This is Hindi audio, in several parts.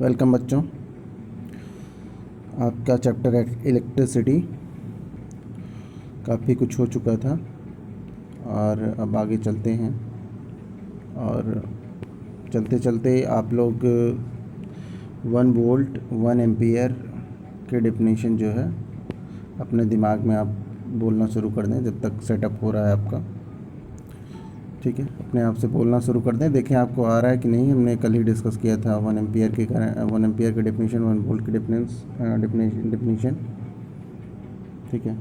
वेलकम बच्चों, आपका चैप्टर इलेक्ट्रिसिटी काफ़ी कुछ हो चुका था और अब आगे चलते हैं। और चलते चलते आप लोग 1 वोल्ट 1 एम्पियर के डेफिनेशन जो है अपने दिमाग में आप बोलना शुरू कर दें जब तक सेटअप हो रहा है आपका। ठीक है, अपने आप से बोलना शुरू कर दें, देखें आपको आ रहा है कि नहीं। हमने कल ही डिस्कस किया था 1 एम्पियर के डेफिनेशन, 1 वोल्ट के डेफिनेशन। ठीक है,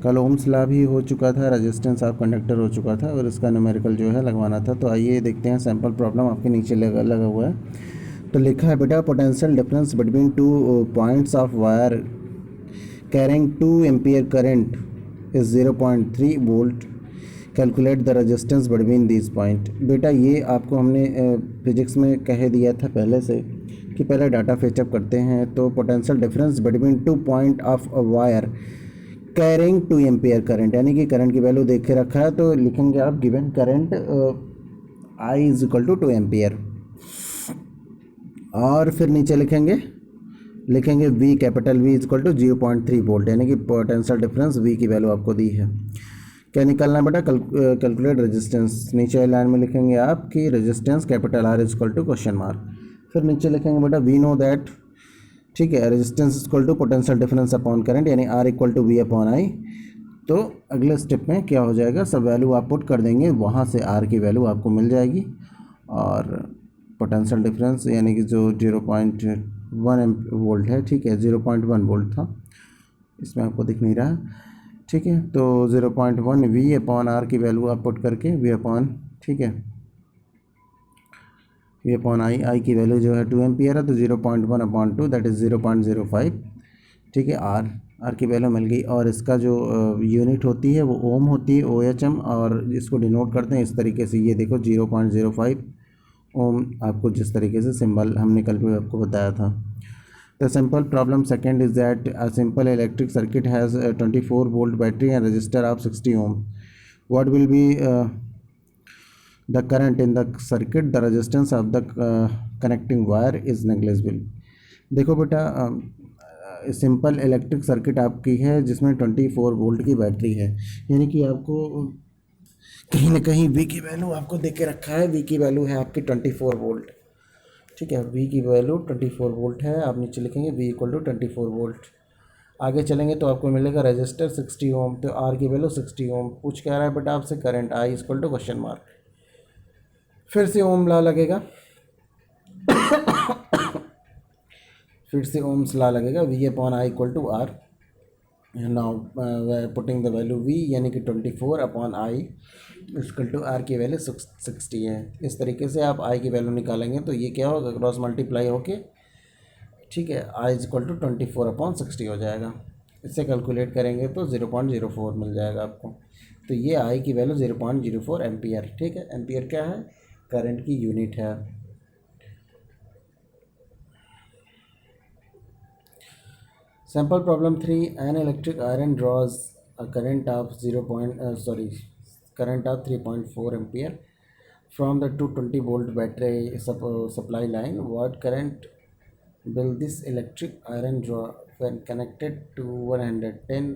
कल ओम्स लॉ भी हो चुका था, रेजिस्टेंस ऑफ कंडक्टर हो चुका था और इसका न्यूमेरिकल जो है लगवाना था। तो आइए देखते हैं सैम्पल प्रॉब्लम आपके नीचे लगा हुआ है। तो लिखा है बेटा, potential difference between 2 points of wire carrying 2 ampere current is 0.3 volt. Calculate the resistance between this point. बेटा ये आपको हमने फिजिक्स में कह दिया था पहले से कि पहले डाटा फेचअप करते हैं। तो potential difference between 2 point of a wire carrying 2 ampere current, यानी कि करंट की वैल्यू देख के रखा है तो लिखेंगे आप given current I is equal to 2 ampere. और फिर नीचे लिखेंगे V, capital V is equal to 0.3 volt, यानी कि पोटेंशियल डिफरेंस वी की वैल्यू आपको दी है। क्या निकालना है बेटा? Calculate resistance. नीचे लाइन में लिखेंगे आप कि resistance capital R is equal to question mark. फिर नीचे लिखेंगे बेटा वी नो दैट, ठीक है, resistance equal to potential difference upon current, यानी R equal to V upon I. तो अगले स्टेप में क्या हो जाएगा, सब वैल्यू आप पुट कर देंगे, वहाँ से आर की वैल्यू आपको मिल जाएगी। और पोटेंशियल डिफरेंस यानी कि जो 0.1 वोल्ट है, ठीक है, 0.1 वोल्ट था, इसमें आपको दिख नहीं रहा, ठीक है। तो 0.1 वी अपॉन आर की वैल्यू आप पुट करके वी अपॉन, ठीक है, वी अपॉन आई की वैल्यू जो है 2 एम्पियर है, तो 0.1 अपॉन 2 दैट इज़ 0.05, ठीक है। आर की वैल्यू मिल गई। और इसका जो यूनिट होती है वो ओम होती है, OHM, और इसको डिनोट करते हैं इस तरीके से। ये देखो 0.05 ओम, आपको जिस तरीके से सिंबल हमने कल भी आपको बताया था। The simple problem second is that a simple electric circuit has a 24 volt battery and resistor of 60 ohm. What will be the current in the circuit? The resistance of the connecting wire is negligible. देखो बेटा, सिंपल इलेक्ट्रिक सर्किट आपकी है जिसमें 24 वोल्ट की बैटरी है, यानी कि आपको कहीं ना कहीं वी की वैल्यू आपको दे के रखा है। वी की वैल्यू है आपकी 24 वोल्ट, ठीक है। वी की वैल्यू 24 वोल्ट है, आप नीचे लिखेंगे वी इक्वल टू 24 वोल्ट। आगे चलेंगे तो आपको मिलेगा रेजिस्टर 60 ओम, तो आर की वैल्यू 60 ओम। पूछ क्या रहा है बेटा आपसे, current I equal to question mark. फिर से ओम लॉ लगेगा फिर से ओम्स लॉ लगेगा, V upon I equal to R. Now putting the value V, यानी कि 24 upon I equal to R की वैल्यू 60 है। इस तरीके से आप आई की वैल्यू निकालेंगे तो ये क्या होगा, क्रॉस मल्टीप्लाई होके, ठीक है, आई इज इक्वल टू 24 अपॉन 60 हो जाएगा। इससे कैलकुलेट करेंगे तो 0.04 मिल जाएगा आपको। तो ये आई की वैल्यू 0.04 एम्पियर, ठीक है। एम्पियर क्या है, करंट की यूनिट है। Sample problem 3, an electric iron draws a current of 3.4 ampere from the 220 volt battery supply line. What current will this electric iron draw when connected to 110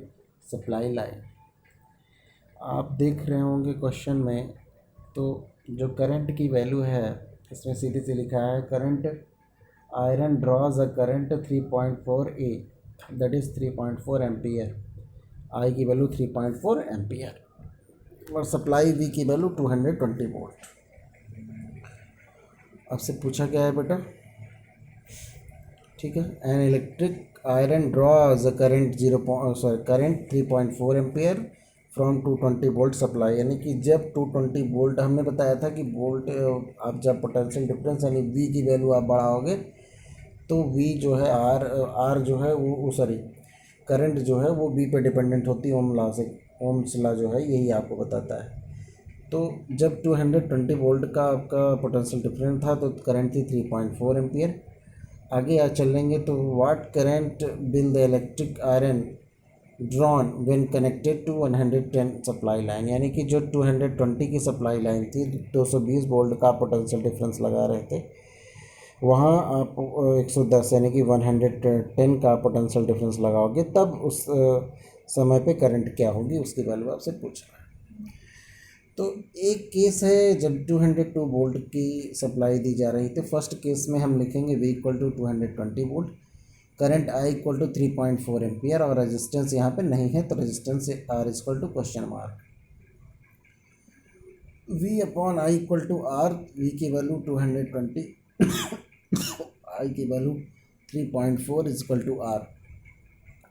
supply line? आप देख रहे होंगे क्वेश्चन में, तो जो करंट की वैल्यू है इसमें सीधी सी लिखा है, current iron draws a current 3.4 A, that is 3.4 ampere. I की वैल्यू 3.4 एम्पियर और सप्लाई वी की वैल्यू 220 वोल्ट। आपसे पूछा क्या है बेटा, ठीक है, an electric iron draws a current current 3.4 ampere from 220 volt supply, यानी कि जब 220 वोल्ट, हमने बताया था कि वोल्ट, आप जब पोटेंशियल डिफरेंस यानी वी की वैल्यू आप बढ़ाओगे तो वी जो है आर जो है वो सॉरी करंट जो है वो वी पे डिपेंडेंट होती है ओम लॉ से। ओम्स लॉ जो है यही आपको बताता है। तो जब 220 वोल्ट का आपका पोटेंशियल डिफरेंस था तो करंट थी 3.4 एम्पियर। आगे आज चलेंगे तो what current will the electric iron drawn when connected to 110 supply line, यानी कि जो 220 की सप्लाई लाइन थी, 220 वोल्ट का पोटेंशियल डिफरेंस लगा रहे थे, वहाँ आप 110 यानी कि 110 का पोटेंशियल डिफरेंस लगाओगे, तब उस समय पे करंट क्या होगी उसकी वैल्यू आपसे पूछ रहा है। तो एक केस है जब 202 वोल्ट की सप्लाई दी जा रही थी। फर्स्ट केस में हम लिखेंगे V equal to 220 volt, current I equal to 3.4 ampere और रेजिस्टेंस यहाँ पे नहीं है, तो रेजिस्टेंस से R equal to question mark. V upon I equal to R, V की वैल्यू 220, I की value 3.4 is equal to R।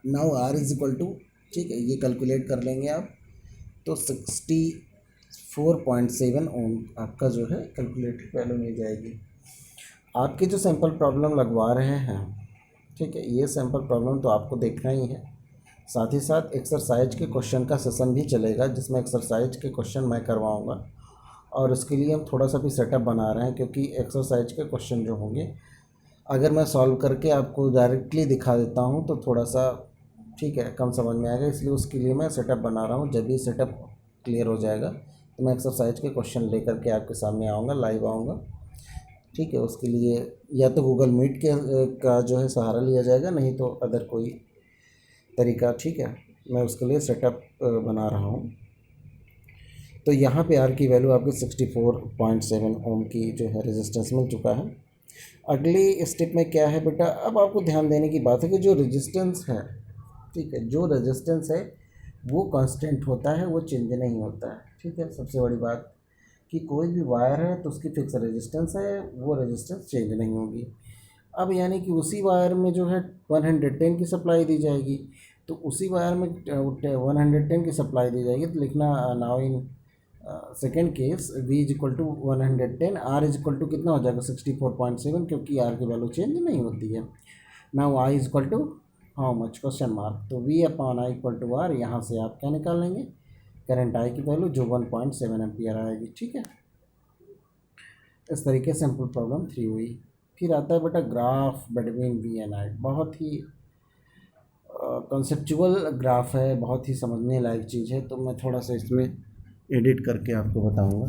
Now R is equal to, ठीक है, ये कैलकुलेट कर लेंगे आप, तो 64.7 ओम आपका जो है कैलकुलेटेड वैल्यू मिल जाएगी। आपके जो सैंपल प्रॉब्लम लगवा रहे हैं, ठीक है, ये सैंपल प्रॉब्लम तो आपको देखना ही है, साथ ही साथ एक्सरसाइज के क्वेश्चन का सेशन भी चलेगा जिसमें एक्सरसाइज के क्वेश्चन मैं करवाऊँगा, और उसके लिए हम थोड़ा सा भी सेटअप बना रहे हैं, क्योंकि एक्सरसाइज के क्वेश्चन जो होंगे अगर मैं सॉल्व करके आपको डायरेक्टली दिखा देता हूँ तो थोड़ा सा, ठीक है, कम समझ में आएगा, इसलिए उसके लिए मैं सेटअप बना रहा हूँ। जब भी सेटअप क्लियर हो जाएगा तो मैं एक्सरसाइज के क्वेश्चन लेकर के आपके सामने आऊँगा, लाइव आऊँगा, ठीक है। उसके लिए या तो गूगल मीट के का जो है सहारा लिया जाएगा, नहीं तो अदर कोई तरीका, ठीक है, मैं उसके लिए सेटअप बना रहा हूँ। तो यहाँ पे आर की वैल्यू आपकी 64.7 ओम की जो है रेजिस्टेंस मिल चुका है। अगली स्टेप में क्या है बेटा, अब आपको ध्यान देने की बात है कि जो रेजिस्टेंस है, ठीक है, जो रेजिस्टेंस है वो कांस्टेंट होता है, वो चेंज नहीं होता है, ठीक है। सबसे बड़ी बात कि कोई भी वायर है तो उसकी फिक्स रेजिस्टेंस है, वो रेजिस्टेंस चेंज नहीं होगी। अब यानी कि उसी वायर में जो है 110 की सप्लाई दी जाएगी, तो उसी वायर में 110 की सप्लाई दी जाएगी, तो लिखना now in second case V is equal to 110, R is equal to कितना हो जाएगा 64.7, क्योंकि R की वैल्यू चेंज नहीं होती है। Now I is equal to how much question mark, तो V upon I equal to R, यहाँ से आप क्या निकाल लेंगे, करंट I की वैल्यू जो 1.7 एम्पियर आएगी, ठीक है। इस तरीके से सिंपल प्रॉब्लम 3 हुई। फिर आता है बेटा graph between V and I, बहुत ही कॉन्सेप्चुअल ग्राफ है, बहुत ही समझने लायक चीज़ है, तो मैं थोड़ा सा इसमें एडिट करके आपको बताऊंगा।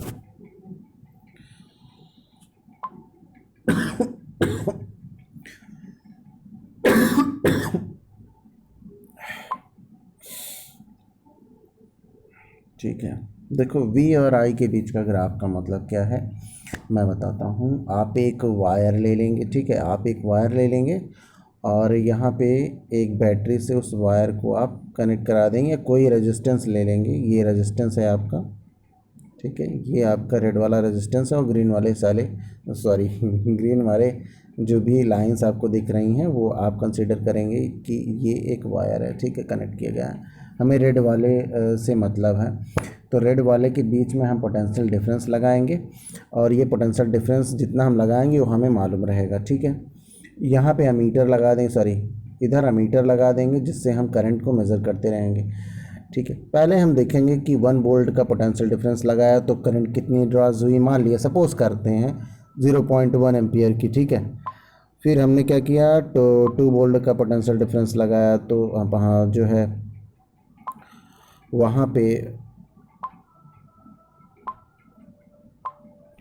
ठीक है, देखो V और I के बीच का ग्राफ का मतलब क्या है मैं बताता हूँ। आप एक वायर ले लेंगे, ठीक है, आप एक वायर ले लेंगे और यहाँ पे एक बैटरी से उस वायर को आप कनेक्ट करा देंगे, कोई रेजिस्टेंस ले लेंगे, ये रेजिस्टेंस है आपका, ठीक है, ये आपका रेड वाला रेजिस्टेंस है, और ग्रीन वाले साले सॉरी ग्रीन वाले जो भी लाइंस आपको दिख रही हैं वो आप कंसीडर करेंगे कि ये एक वायर है, ठीक है, कनेक्ट किया गया है। हमें रेड वाले से मतलब है, तो रेड वाले के बीच में हम पोटेंशियल डिफरेंस लगाएंगे, और ये पोटेंशियल डिफरेंस जितना हम लगाएंगे वो हमें मालूम रहेगा, ठीक है। यहाँ पे अमीटर लगा दें, सॉरी इधर अमीटर लगा देंगे, जिससे हम करंट को मेज़र करते रहेंगे, ठीक है। पहले हम देखेंगे कि 1 वोल्ट का पोटेंशियल डिफरेंस लगाया तो करंट कितनी ड्रॉज हुई, मान लिया सपोज करते हैं 0.1 एम्पियर की, ठीक है। फिर हमने क्या किया, तो 2 वोल्ट का पोटेंशियल डिफरेंस लगाया, तो वहाँ जो है वहाँ पे,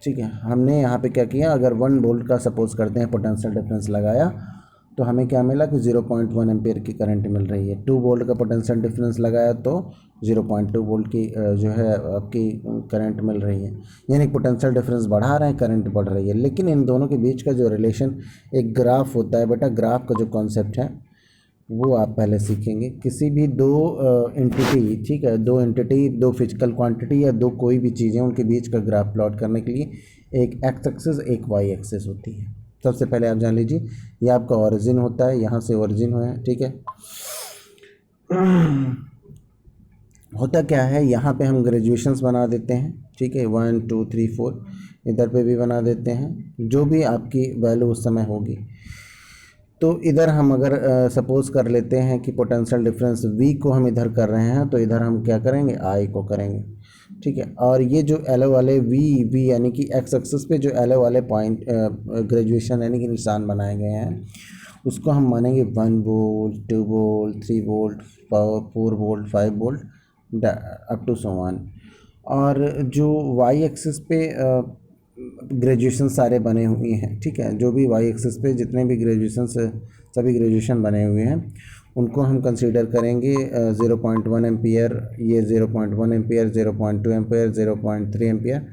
ठीक है, हमने यहाँ पे क्या किया, अगर 1 वोल्ट का सपोज करते हैं पोटेंशियल डिफरेंस लगाया तो हमें क्या मिला कि 0.1 एम्पियर की करंट मिल रही है। 2 वोल्ट का पोटेंशियल डिफरेंस लगाया तो 0.2 वोल्ट की जो है आपकी करंट मिल रही है, यानी पोटेंशियल डिफरेंस बढ़ा रहे हैं, करंट बढ़ रही है। लेकिन इन दोनों के बीच का जो रिलेशन एक ग्राफ होता है बेटा, ग्राफ का जो कॉन्सेप्ट है वो आप पहले सीखेंगे। किसी भी दो एंटिटी, ठीक है, दो एंटिटी, दो फिजिकल क्वांटिटी या दो कोई भी चीज़ें, उनके बीच का ग्राफ प्लॉट करने के लिए एक एक्स एक्सिस एक वाई एक्सिस होती है। सबसे पहले आप जान लीजिए ये आपका ओरिजिन होता है, यहाँ से ओरिजिन हुआ है, ठीक है। होता क्या है, यहाँ पे हम ग्रेजुएशंस बना देते हैं, ठीक है, 1 2 3 4, इधर पे भी बना देते हैं, जो भी आपकी वैल्यू उस समय होगी। तो इधर हम अगर सपोज़ कर लेते हैं कि पोटेंशियल डिफरेंस V को हम इधर कर रहे हैं, तो इधर हम क्या करेंगे, I को करेंगे, ठीक है। और ये जो एलो वाले V यानी कि एक्स एक्सिस पे जो एलो वाले पॉइंट ग्रेजुएशन यानी कि निशान बनाए गए हैं, उसको हम मानेंगे 1 volt 2 volt 3 volt 4 volt 5 volt up to so on. और जो वाई एक्सिस पे ग्रेजुएशन सारे बने हुए हैं, ठीक है, जो भी वाई एक्सिस पे जितने भी ग्रेजुएशन सभी ग्रेजुएशन बने हुए हैं उनको हम कंसीडर करेंगे 0.1 एम्पियर, ये 0.1 एम्पियर, 0.2 एम्पियर, 0.3 एम्पियर,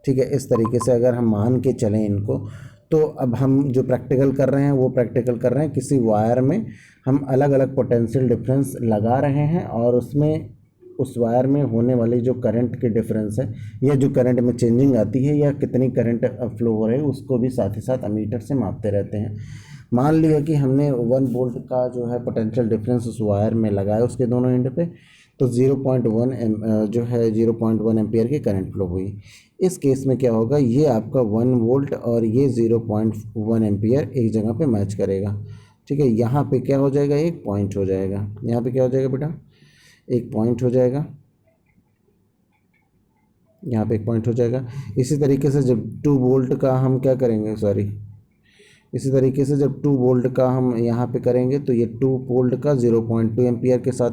ठीक है। इस तरीके से अगर हम मान के चलें इनको, तो अब हम जो प्रैक्टिकल कर रहे हैं वो प्रैक्टिकल कर रहे हैं किसी वायर में हम अलग अलग पोटेंशियल डिफरेंस लगा रहे हैं, और उसमें उस वायर में होने वाली जो करंट के डिफरेंस है या जो करंट में चेंजिंग आती है या कितनी करंट फ्लो हो रही है उसको भी साथ ही साथ अमीटर से मापते रहते हैं। मान लिया कि हमने 1 वोल्ट का जो है पोटेंशियल डिफरेंस उस वायर में लगाया उसके दोनों एंड पे, तो 0.1 जो है 0.1 एम्पियर की करंट फ्लो हुई। इस केस में क्या होगा, ये आपका 1 वोल्ट और ये 0.1 एम्पियर एक जगह पे मैच करेगा, ठीक है। यहाँ पे क्या हो जाएगा, एक पॉइंट हो जाएगा, यहाँ पे क्या हो जाएगा बेटा, एक पॉइंट हो जाएगा, यहाँ पे एक पॉइंट हो जाएगा। इसी तरीके से जब 2 वोल्ट का हम क्या करेंगे, इसी तरीके से जब 2 वोल्ट का हम यहाँ पे करेंगे तो ये 2 वोल्ट का 0.2 एम्पियर के साथ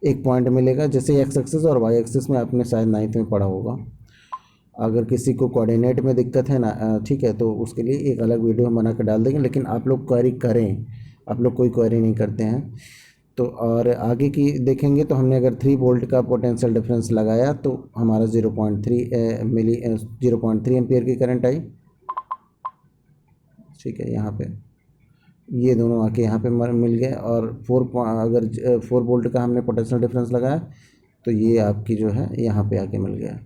एक पॉइंट मिलेगा। जैसे एक्स एक्सिस और वाई एक्सिस में आपने शायद 9th में पढ़ा होगा। अगर किसी को कोऑर्डिनेट में दिक्कत है ना, ठीक है, तो उसके लिए एक अलग वीडियो हम बना कर डाल देंगे, लेकिन आप लोग क्वेरी करें, आप लोग कोई क्वेरी नहीं करते हैं तो। और आगे की देखेंगे तो हमने अगर 3 वोल्ट का पोटेंशियल डिफरेंस लगाया तो हमारा 0.3 एम्पियर की करंट आई, ठीक है। यहाँ पे ये दोनों आके यहाँ पे मिल गए, और अगर 4 वोल्ट का हमने पोटेंशियल डिफरेंस लगाया तो ये आपकी जो है यहाँ पे आके मिल गया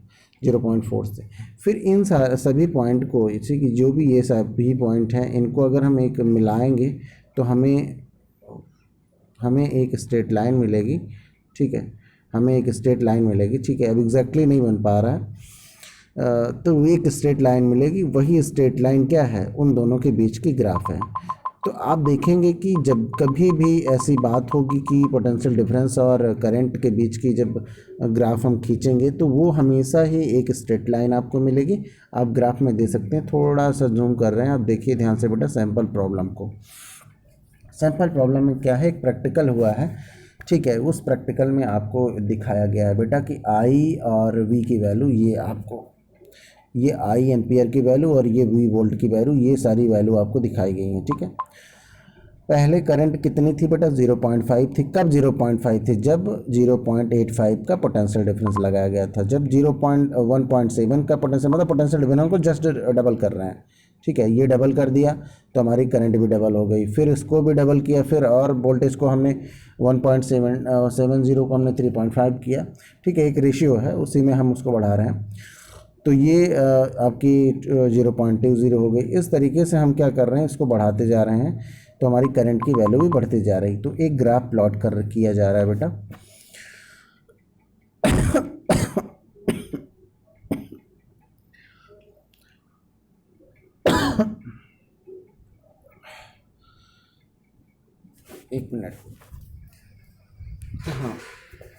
0.4 से। फिर इन सभी पॉइंट को, इसी की जो भी ये सभी पॉइंट हैं इनको अगर हम एक मिलाएंगे तो हमें एक स्ट्रेट लाइन मिलेगी, ठीक है, हमें एक स्ट्रेट लाइन मिलेगी, ठीक है। अब एग्जैक्टली नहीं बन पा रहा है, तो एक स्ट्रेट लाइन मिलेगी। वही स्ट्रेट लाइन क्या है, उन दोनों के बीच की ग्राफ है। तो आप देखेंगे कि जब कभी भी ऐसी बात होगी कि पोटेंशियल डिफरेंस और करंट के बीच की जब ग्राफ हम खींचेंगे तो वो हमेशा ही एक स्ट्रेट लाइन आपको मिलेगी। आप ग्राफ में दे सकते हैं, थोड़ा सा जूम कर रहे हैं, आप देखिए ध्यान से बेटा सैम्पल प्रॉब्लम को। सैम्पल प्रॉब्लम में क्या है, एक प्रैक्टिकल हुआ है, ठीक है। उस प्रैक्टिकल में आपको दिखाया गया है बेटा कि आई और वी की वैल्यू, ये आई एम्पियर की वैल्यू और ये वी वोल्ट की वैल्यू, ये सारी वैल्यू आपको दिखाई गई हैं, ठीक है। पहले करंट कितनी थी बेटा, 0.5 थी। कब 0.5 थी, जब 0.85 का पोटेंशियल डिफरेंस लगाया गया था। जब 1.7 का पोटेंशियल, मतलब पोटेंशियल डिफरेंस को जस्ट डबल कर रहे हैं, ठीक है, ये डबल कर दिया तो हमारी करंट भी डबल हो गई। फिर इसको भी डबल किया, फिर और वोल्टेज को हमने 1.70 को हमने 3.5 किया, ठीक है, एक रेशियो है उसी में हम उसको बढ़ा रहे हैं। तो ये आपकी 0.20 हो गई। इस तरीके से हम क्या कर रहे हैं, इसको बढ़ाते जा रहे हैं तो हमारी करंट की वैल्यू भी बढ़ती जा रही। तो एक ग्राफ प्लॉट किया जा रहा है बेटा। एक मिनट, हाँ।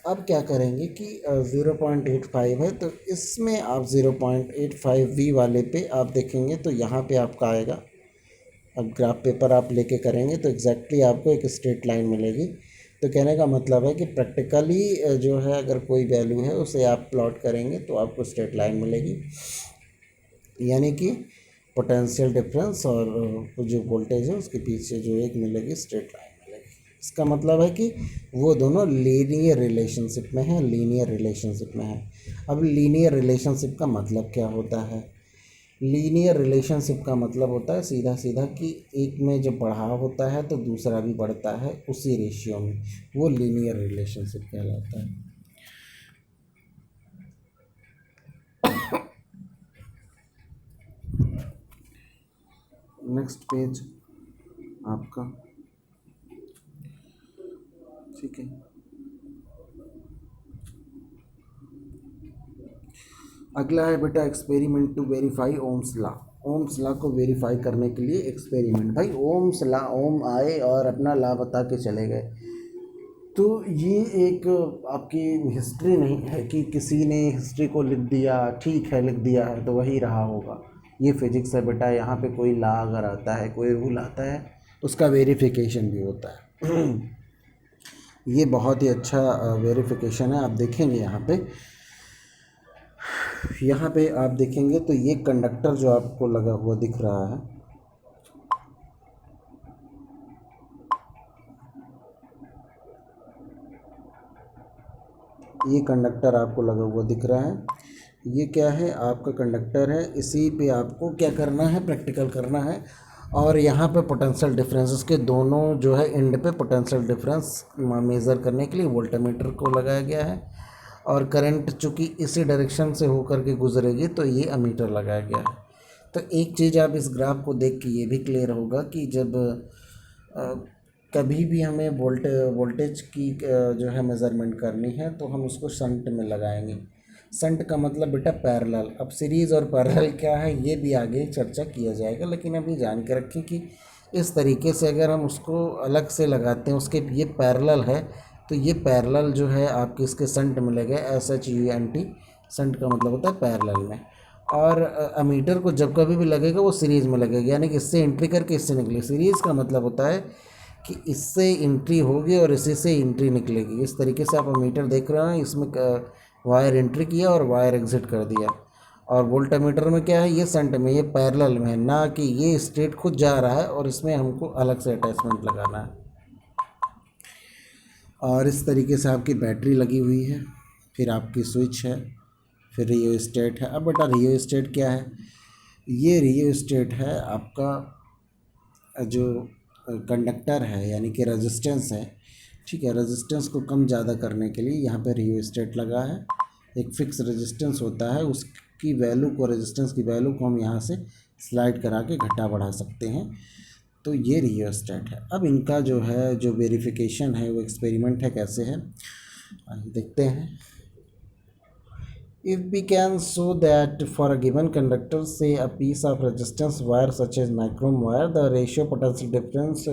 अब क्या करेंगे कि 0.85 है तो इसमें आप 0.85V वाले पे आप देखेंगे तो यहाँ पे आपका आएगा। अब ग्राफ पेपर आप लेके करेंगे तो एग्जैक्टली आपको एक स्ट्रेट लाइन मिलेगी। तो कहने का मतलब है कि प्रैक्टिकली जो है अगर कोई वैल्यू है उसे आप प्लॉट करेंगे तो आपको स्ट्रेट लाइन मिलेगी, यानी कि पोटेंशियल डिफरेंस और जो वोल्टेज है उसके पीछे जो एक मिलेगी स्ट्रेट लाइन मिलेगी। इसका मतलब है कि वो दोनों लीनियर रिलेशनशिप में है, लीनियर रिलेशनशिप में है। अब लीनियर रिलेशनशिप का मतलब क्या होता है, लीनियर रिलेशनशिप का मतलब होता है सीधा सीधा कि एक में जब बढ़ाव होता है तो दूसरा भी बढ़ता है उसी रेशियो में, वो लीनियर रिलेशनशिप कहलाता है। नेक्स्ट पेज आपका, ठीक है। अगला है बेटा experiment to verify ohm's law. Ohm's law को वेरीफाई करने के लिए एक्सपेरिमेंट, भाई ओम्स लॉ, ओम आए और अपना लॉ बता के चले गए। तो ये एक आपकी हिस्ट्री नहीं है कि किसी ने हिस्ट्री को लिख दिया, ठीक है लिख दिया है तो वही रहा होगा। ये फिजिक्स है बेटा, यहाँ पे कोई लॉ अगर आता है, कोई रूल आता है, उसका वेरिफिकेशन भी होता है। ये बहुत ही अच्छा वेरिफिकेशन है। आप देखेंगे यहाँ पे यहाँ पे आप देखेंगे तो ये कंडक्टर जो आपको लगा हुआ दिख रहा है, ये कंडक्टर आपको लगा हुआ दिख रहा है, ये क्या है, आपका कंडक्टर है। इसी पे आपको क्या करना है, प्रैक्टिकल करना है। और यहाँ पे पोटेंशियल डिफरेंस, इसके दोनों जो है एंड पे पोटेंशियल डिफरेंस मेज़र करने के लिए वोल्टमीटर को लगाया गया है। और करंट चूँकि इसी डायरेक्शन से होकर के गुजरेगी तो ये अमीटर लगाया गया है। तो एक चीज़ आप इस ग्राफ को देख के ये भी क्लियर होगा कि जब अ, कभी भी हमें वोल्टेज की जो है मेज़रमेंट करनी है तो हम उसको शंट में लगाएंगे। शंट का मतलब बेटा पैरेलल। अब सीरीज़ और पैरेलल क्या है ये भी आगे चर्चा किया जाएगा, लेकिन अभी जान के रखें कि इस तरीके से अगर हम उसको अलग से लगाते हैं, उसके ये पैरेलल है तो ये पैरेलल जो है आपके इसके शंट में लगे, SHUNT, शंट का मतलब होता है पैरेलल में। और अमीटर को जब कभी भी लगेगा वो सीरीज़ में लगेगा, यानी कि इससे एंट्री करके इससे निकलेगी। सीरीज़ का मतलब होता है कि इससे एंट्री होगी और इसी से एंट्री निकलेगी। इस तरीके से आप अमीटर देख रहे हैं, इसमें वायर एंट्री किया और वायर एग्जिट कर दिया। और वोल्टामीटर में क्या है, ये शंट में, ये पैरेलल में है, ना कि ये स्ट्रेट खुद जा रहा है और इसमें हमको अलग से अटैचमेंट लगाना है। और इस तरीके से आपकी बैटरी लगी हुई है, फिर आपकी स्विच है, फिर रियोस्टेट है। अब बेटा रियोस्टेट क्या है, ये रियोस्टेट है आपका जो कंडक्टर है यानी कि रेजिस्टेंस है, ठीक है। रेजिस्टेंस को कम ज़्यादा करने के लिए यहाँ पे रियोस्टेट लगा है। एक फिक्स रेजिस्टेंस होता है, उसकी वैल्यू को, रेजिस्टेंस की वैल्यू को हम यहाँ से स्लाइड करा के घटा बढ़ा सकते हैं। तो ये रियोस्टेट है। अब इनका जो है जो वेरिफिकेशन है वो एक्सपेरिमेंट है, कैसे है आइए देखते हैं। If we can show that for a given conductor, say a piece of resistance wire such as nichrome wire, the ratio potential difference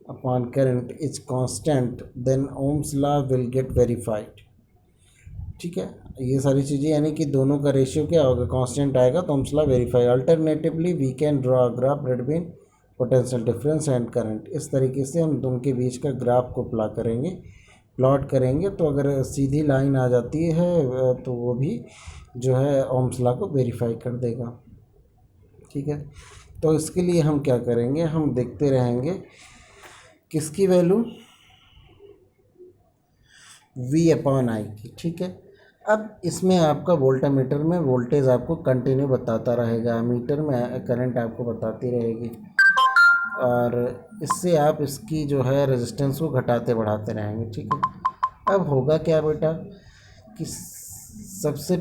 upon current is constant, then Ohm's law will get verified। ठीक है, ये सारी चीज़ें यानी कि दोनों का रेशियो क्या होगा, कांस्टेंट आएगा तो Ohm's law verify. Alternatively we can draw a graph between potential difference and current. इस तरीके से हम दोनों के बीच का ग्राफ को प्लॉट करेंगे तो अगर सीधी लाइन आ जाती है तो वो भी जो है ओम्स लॉ को वेरीफाई कर देगा। ठीक है, तो इसके लिए हम क्या करेंगे, हम देखते रहेंगे किसकी वैल्यू, V/I की। ठीक है, अब इसमें आपका वोल्टामीटर में वोल्टेज आपको कंटिन्यू बताता रहेगा, मीटर में करंट आपको बताती रहेगी, और इससे आप इसकी जो है रेजिस्टेंस को घटाते बढ़ाते रहेंगे। ठीक है, अब होगा क्या बेटा कि सबसे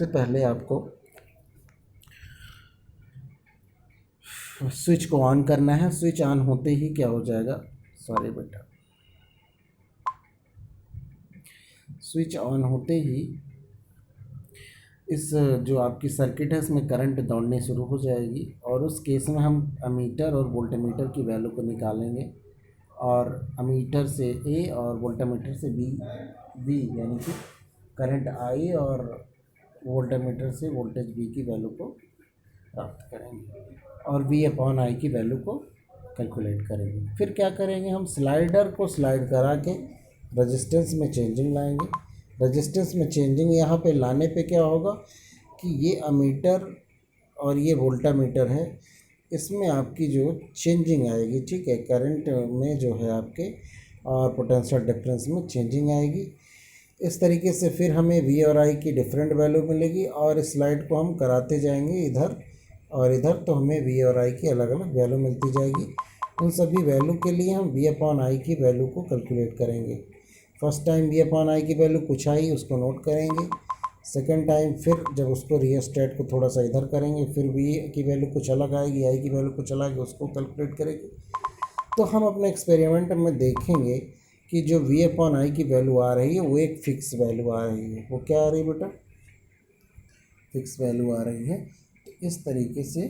पहले आपको स्विच को ऑन करना है। स्विच ऑन होते ही क्या हो जाएगा, सॉरी बेटा, स्विच ऑन होते ही इस जो आपकी सर्किट है इसमें करंट दौड़नी शुरू हो जाएगी, और उस केस में हम अमीटर और वोल्टमीटर की वैल्यू को निकालेंगे, और अमीटर से A और वोल्टमीटर से B यानी कि करंट I और वोल्टमीटर से वोल्टेज V की वैल्यू को प्राप्त करेंगे, और V/I की वैल्यू को कैलकुलेट करेंगे। फिर क्या करेंगे, हम स्लाइडर को स्लाइड करा के रेजिस्टेंस में चेंजिंग लाएंगे। रेजिस्टेंस में चेंजिंग यहाँ पे लाने पे क्या होगा कि ये अमीटर और ये वोल्टामीटर है, इसमें आपकी जो चेंजिंग आएगी, ठीक है, करंट में जो है आपके और पोटेंशियल डिफरेंस में चेंजिंग आएगी। इस तरीके से फिर हमें V और I की डिफरेंट वैल्यू मिलेगी, और इस स्लाइड को हम कराते जाएंगे इधर और इधर, तो हमें V और I की अलग अलग वैल्यू मिलती जाएगी। उन सभी वैल्यू के लिए हम V/I की वैल्यू को कैलकुलेट करेंगे। फर्स्ट टाइम V/I की वैल्यू कुछ आई, उसको नोट करेंगे। सेकेंड टाइम फिर जब उसको रियोस्टेट को थोड़ा सा इधर करेंगे, फिर V की वैल्यू कुछ अलग आएगी, I की वैल्यू कुछ अलग आएगी, उसको कैलकुलेट करेंगे। तो हम अपने एक्सपेरिमेंट में देखेंगे कि जो V/I की वैल्यू आ रही है वो एक फिक्स वैल्यू आ रही है। वो क्या आ रही है बेटा, फिक्स वैल्यू आ रही है। तो इस तरीके से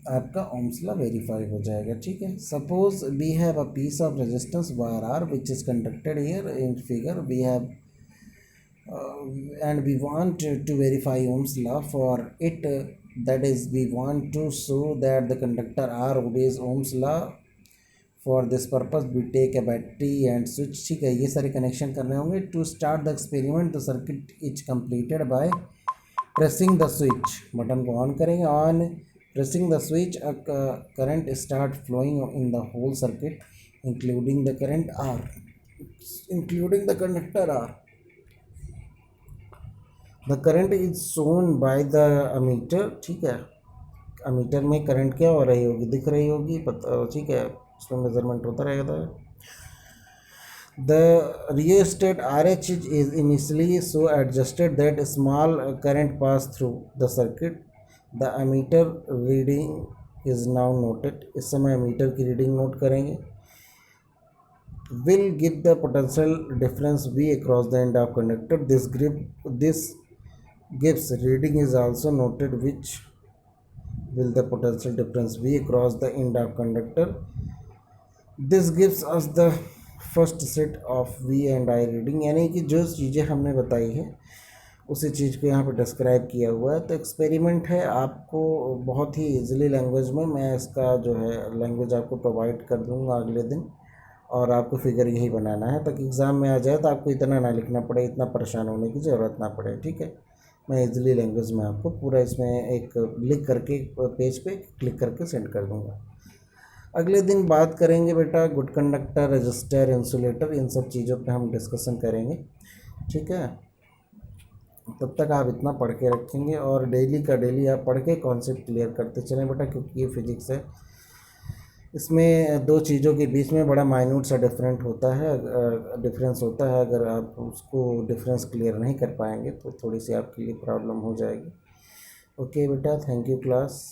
आपका ओम्स लॉ वेरीफाई हो जाएगा। ठीक है, suppose we have a piece of resistance wire R which is conducted here in figure, we have and we want to verify Ohm's law for it, that is we want to show that the conductor R obeys Ohm's law for this purpose we take a battery and switch, ठीक है, ये सारे कनेक्शन करने होंगे। To start the experiment the circuit is completed by pressing the switch, button को ऑन करेंगे, on pressing the switch current start flowing in the whole circuit including the current R, including the conductor R. The current is shown by the ammeter, ठीक है, अमीटर में करंट क्या हो रही होगी, दिख रही होगी, पता, ठीक है, उसमें मेजरमेंट होता रहेगा। The rheostat RH is initially so adjusted that a small current pass through the circuit. The ammeter reading is now noted. इस समय ammeter की रीडिंग नोट करेंगे। Will give the potential difference V across the end of conductor. This gives reading is also noted, which will the potential difference V across the end of conductor. This gives us the first set of V and I reading, यानी कि जो चीज़ें हमने बताई है उसी चीज़ को यहाँ पे डिस्क्राइब किया हुआ है। तो एक्सपेरिमेंट है, आपको बहुत ही इजीली लैंग्वेज में मैं इसका जो है लैंग्वेज आपको प्रोवाइड कर दूँगा अगले दिन, और आपको फिगर यही बनाना है ताकि एग्ज़ाम में आ जाए तो आपको इतना ना लिखना पड़े, इतना परेशान होने की ज़रूरत ना पड़े, ठीक है। मैं इजीली लैंग्वेज में आपको पूरा इसमें एक लिख करके पेज पे क्लिक करके सेंड कर दूँगा। अगले दिन बात करेंगे बेटा गुड कंडक्टर, रजिस्टर, इंसुलेटर, इन सब चीज़ों पे हम डिस्कशन करेंगे, ठीक है। तब तक आप इतना पढ़ के रखेंगे और डेली का डेली आप पढ़ के कॉन्सेप्ट क्लियर करते चलें बेटा, क्योंकि ये फिजिक्स है, इसमें दो चीज़ों के बीच में बड़ा माइन्यूट सा डिफरेंस होता है। अगर आप उसको डिफरेंस क्लियर नहीं कर पाएंगे तो थोड़ी सी आपके लिए प्रॉब्लम हो जाएगी। ओके बेटा, थैंक यू क्लास।